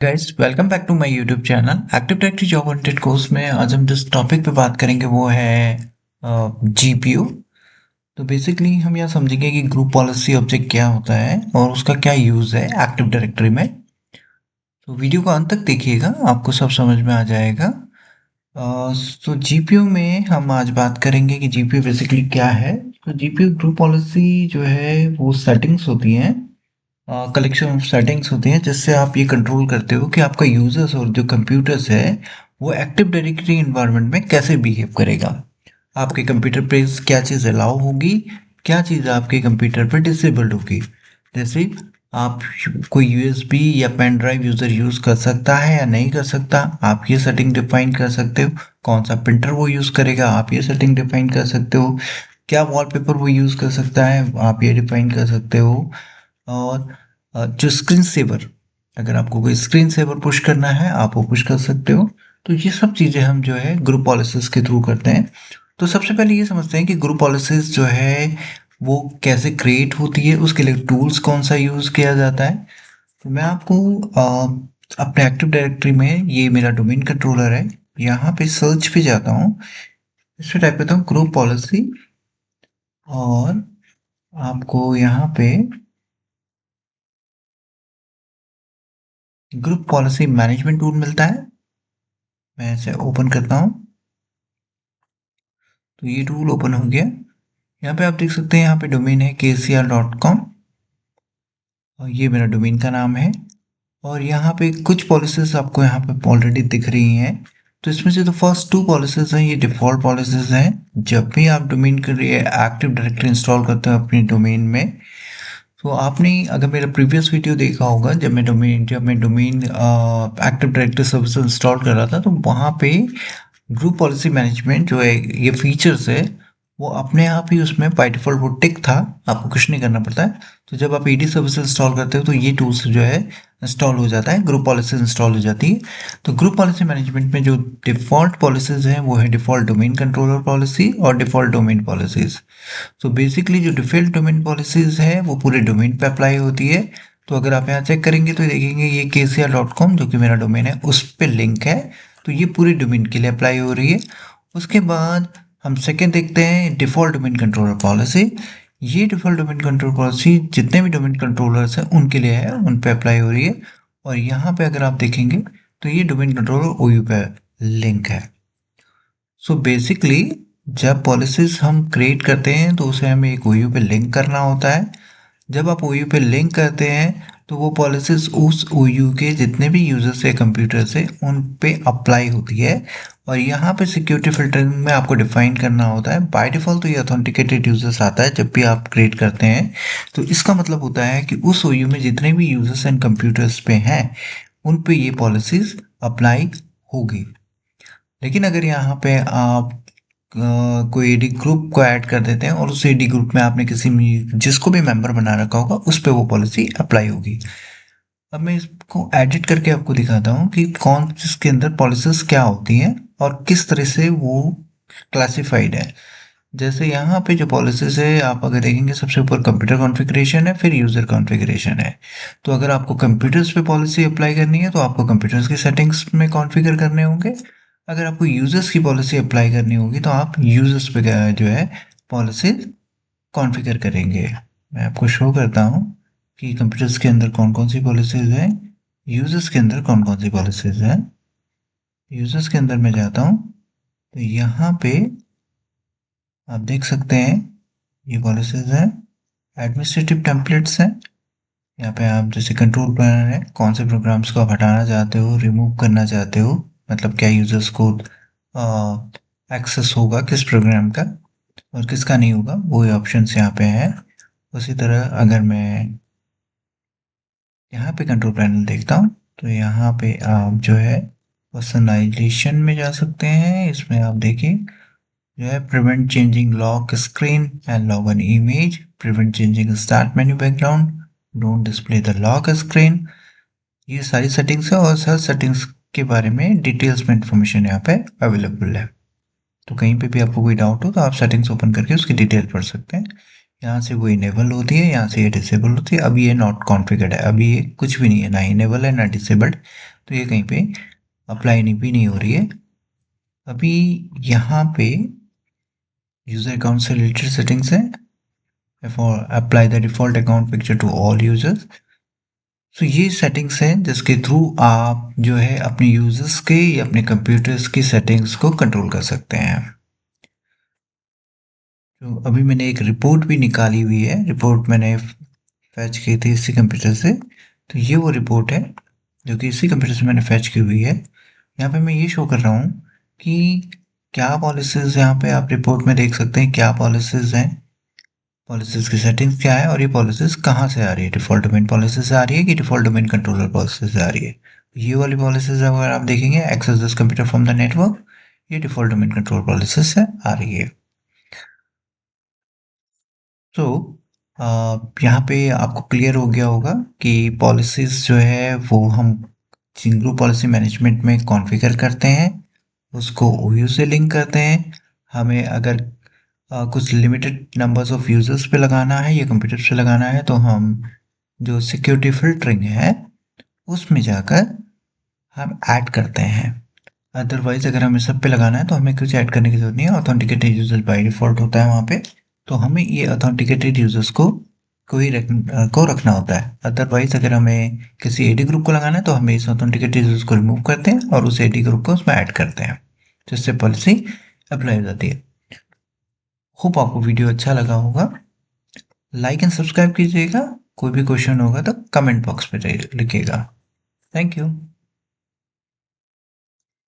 Guys welcome back to my YouTube channel active directory job oriented course में आज हम जिस टॉपिक पे बात करेंगे वो है जीपीयू। तो बेसिकली हम यहाँ समझेंगे कि ग्रुप पॉलिसी ऑब्जेक्ट क्या होता है और उसका क्या यूज़ है एक्टिव डायरेक्टरी में। तो वीडियो को अंत तक देखिएगा, आपको सब समझ में आ जाएगा। तो जीपीयू में हम आज बात करेंगे कि जीपीयू बेसिकली क्या है। तो जीपीयू ग्रुप पॉलिसी जो है वो सेटिंग्स होती हैं, कलेक्शन ऑफ सेटिंग्स होती हैं जिससे आप ये कंट्रोल करते हो कि आपका यूजर्स और जो कंप्यूटर्स है वो एक्टिव डायरेक्टरी इन्वायरमेंट में कैसे बिहेव करेगा। आपके कंप्यूटर पे क्या चीज़ अलाउ होगी, क्या चीज़ आपके कंप्यूटर पर डिसेबल्ड होगी। जैसे आप कोई यूएसबी या पेन ड्राइव यूज़र यूज़ कर सकता है या नहीं कर सकता, आप ये सेटिंग डिफाइन कर सकते हो। कौन सा प्रिंटर वो यूज़ करेगा, आप ये सेटिंग डिफाइन कर सकते हो। क्या वॉलपेपर वो यूज़ कर सकता है, आप ये डिफाइन कर सकते हो। और जो स्क्रीन सेवर, अगर आपको कोई स्क्रीन सेवर पुश करना है आप वो पुश कर सकते हो। तो ये सब चीज़ें हम जो है ग्रुप पॉलिसीज के थ्रू करते हैं। तो सबसे पहले ये समझते हैं कि ग्रुप पॉलिसीज जो है वो कैसे क्रिएट होती है, उसके लिए टूल्स कौन सा यूज़ किया जाता है। तो मैं आपको अपने एक्टिव डायरेक्टरी में, ये मेरा डोमेन कंट्रोलर है, यहाँ पे सर्च पे जाता हूँ, इस पे टाइप करता हूँ ग्रुप पॉलिसी और आपको यहाँ पे ग्रुप पॉलिसी मैनेजमेंट टूल मिलता है। मैं इसे ओपन करता हूँ तो ये टूल ओपन हो गया। यहाँ पे आप देख सकते हैं, यहाँ पे डोमेन है kcr.com और ये मेरा डोमेन का नाम है। और यहाँ पे कुछ पॉलिसीज आपको यहाँ पे ऑलरेडी दिख रही हैं। तो इसमें से तो फर्स्ट टू पॉलिसीज हैं, ये डिफ़ॉल्ट पॉलिसीज हैं। जब भी आप डोमेन के लिए एक्टिव डायरेक्टरी इंस्टॉल करते हो अपने डोमेन में, तो आपने अगर मेरा प्रीवियस वीडियो देखा होगा, जब मैं domain active directory service install कर रहा था, तो वहाँ पे ग्रुप पॉलिसी मैनेजमेंट जो है, ये फीचर्स है, वो अपने आप ही उसमें बाय डिफ़ॉल्ट वो टिक था, आपको कुछ नहीं करना पड़ता है। तो जब आप ईडी सर्विस इंस्टॉल करते हो तो ये टूल्स जो है इंस्टॉल हो जाता है, ग्रुप पॉलिसी इंस्टॉल हो जाती है। तो ग्रुप पॉलिसी मैनेजमेंट में जो डिफ़ॉल्ट पॉलिसीज़ हैं वो है डिफ़ॉल्ट डोमेन कंट्रोलर पॉलिसी और डिफ़ॉल्ट डोमेन पॉलिसीज़। तो बेसिकली जो डिफ़ॉल्ट डोमेन पॉलिसीज़ है वो पूरे डोमेन पे अप्लाई होती है। तो अगर आप यहाँ चेक करेंगे तो देखेंगे ये kcr.com जो कि मेरा डोमेन है उस पे लिंक है। तो ये पूरी डोमेन के लिए अप्लाई हो रही है। उसके बाद हम सेकंड देखते हैं डिफ़ॉल्ट डोमेन कंट्रोलर पॉलिसी। ये डिफ़ॉल्ट डोमेन कंट्रोल पॉलिसी जितने भी डोमेन कंट्रोलर्स हैं उनके लिए है, उन पे अप्लाई हो रही है। और यहाँ पे अगर आप देखेंगे तो ये डोमेन कंट्रोलर ओयू पे लिंक है। सो बेसिकली जब पॉलिसीज हम क्रिएट करते हैं तो उसे हमें एक ओयू पे लिंक करना होता है। जब आप ओयू पे लिंक करते हैं तो वो पॉलिसीज उस ओयू के जितने भी यूजर्स है कंप्यूटर से उन पे अप्लाई होती है। और यहाँ पे सिक्योरिटी फिल्टरिंग में आपको डिफाइन करना होता है। बाय डिफॉल्ट तो ये ऑथेंटिकेटेड यूजर्स आता है जब भी आप क्रिएट करते हैं। तो इसका मतलब होता है कि उस ओयू में जितने भी यूजर्स एंड कंप्यूटर्स पे हैं उन पे ये पॉलिसीज अप्लाई होगी। लेकिन अगर यहाँ पे आप कोई एडी ग्रुप को ऐड कर देते हैं और उस एडी ग्रुप में आपने जिसको भी मेंबर बना रखा होगा उस पे वो पॉलिसी अप्लाई होगी। अब मैं इसको एडिट करके आपको दिखाता हूँ कि कौन इसके अंदर पॉलिसीज क्या होती हैं और किस तरह से वो क्लासिफाइड है। जैसे यहाँ पे जो पॉलिसीज है आप अगर देखेंगे, सबसे ऊपर कंप्यूटर कॉन्फ़िगरेशन है, फिर यूज़र कॉन्फ़िगरेशन है। तो अगर आपको कंप्यूटर्स पे पॉलिसी अप्लाई करनी है तो आपको कंप्यूटर्स की सेटिंग्स में कॉन्फ़िगर करने होंगे। अगर आपको यूज़र्स की पॉलिसी अप्लाई करनी होगी तो आप यूज़र्स पे जो है पॉलिसी कॉन्फ़िगर करेंगे। मैं आपको शो करता हूँ कि कंप्यूटर्स के अंदर कौन कौन सी पॉलिसीज़ हैं, यूज़र्स के अंदर कौन कौन सी पॉलिसीज़ हैं। यूज़र्स के अंदर मैं जाता हूँ तो यहाँ पे आप देख सकते हैं ये पॉलिसीज़ हैं। एडमिनिस्ट्रेटिव टेम्पलेट्स हैं। यहाँ पे आप जैसे कंट्रोल पैनल है, कौन से प्रोग्राम्स को आप हटाना चाहते हो, रिमूव करना चाहते हो, मतलब क्या यूजर्स को एक्सेस होगा किस प्रोग्राम का और किसका नहीं होगा, वो ऑप्शंस यहाँ पे हैं। उसी तरह अगर मैं यहाँ पे कंट्रोल पैनल देखता हूँ तो यहाँ पे आप जो है पर्सनलाइजेशन में जा सकते हैं। इसमें आप देखिए जो है prevent changing lock screen and log in image, prevent changing start menu background, don't display the lock screen. ये सारी सेटिंग्स है और हर सेटिंग्स के बारे में डिटेल्स में इंफॉर्मेशन यहाँ पे अवेलेबल है। तो कहीं पे भी आपको कोई डाउट हो तो आप सेटिंग्स ओपन करके उसकी डिटेल पढ़ सकते हैं। यहाँ से वो इनेबल होती है, यहाँ से ये डिसेबल होती है। अभी ये नॉट कॉन्फ़िगर्ड है, अभी ये कुछ भी नहीं है, ना इनेबल है ना डिसेबल्ड, तो ये कहीं पे अप्लाई नहीं भी नहीं हो रही है। अभी यहाँ पे यूजर अकाउंट से रिलेटेड सेटिंग्स है for apply the default account picture to all users. तो ये सेटिंग्स हैं जिसके थ्रू आप जो है अपने यूजर्स के या अपने कंप्यूटर्स की सेटिंग्स को कंट्रोल कर सकते हैं। तो अभी मैंने एक रिपोर्ट भी निकाली हुई है, रिपोर्ट मैंने फैच की थी इसी कंप्यूटर से। तो ये वो रिपोर्ट है जो कि इसी कंप्यूटर से मैंने फैच की हुई है। यहाँ पे मैं ये शो कर रहा हूँ कि क्या पॉलिसीज यहाँ पे आप रिपोर्ट में देख सकते हैं, क्या पॉलिसीज हैं, पॉलिसीज की सेटिंग्स क्या है और ये पॉलिसीज कहाँ से आ रही है, डिफॉल्ट डोमेन पॉलिसी से आ रही है कि डिफॉल्ट डोमेन कंट्रोलर पॉलिसी से आ रही है। ये वाली पॉलिसीज अगर आप देखेंगे, access this computer from the network, ये डिफॉल्ट डोमेन कंट्रोल पॉलिसी से आ रही है। तो यहाँ पे आपको क्लियर हो गया होगा कि पॉलिसीज जो है वो हम जिंगरू पॉलिसी मैनेजमेंट में कॉन्फ़िगर करते हैं, उसको ओयू से लिंक करते हैं। हमें अगर कुछ लिमिटेड नंबर्स ऑफ यूजर्स पे लगाना है या कंप्यूटर पे लगाना है तो हम जो सिक्योरिटी फिल्टरिंग है उसमें जाकर हम ऐड करते हैं। अदरवाइज अगर हमें सब पे लगाना है तो हमें कुछ ऐड करने की जरूरत नहीं है, ऑथेंटिकेटेड यूजर्स बाय डिफॉल्ट होता है वहाँ पे। तो हमें ये ऑथेंटिकेटेड यूजर्स को रखना होता है। अदरवाइज अगर हमें किसी एडी ग्रुप को लगाना है तो हमें इस ऑथेंटिकेटेड यूजर्स को रिमूव करते हैं और उस एडी ग्रुप को उसमें ऐड करते हैं, जिससे पॉलिसी अप्लाई हो जाती है। होप आपको वीडियो अच्छा लगा होगा। लाइक एंड सब्सक्राइब कीजिएगा। कोई भी क्वेश्चन होगा तो कमेंट बॉक्स में लिखिएगा। Thank you.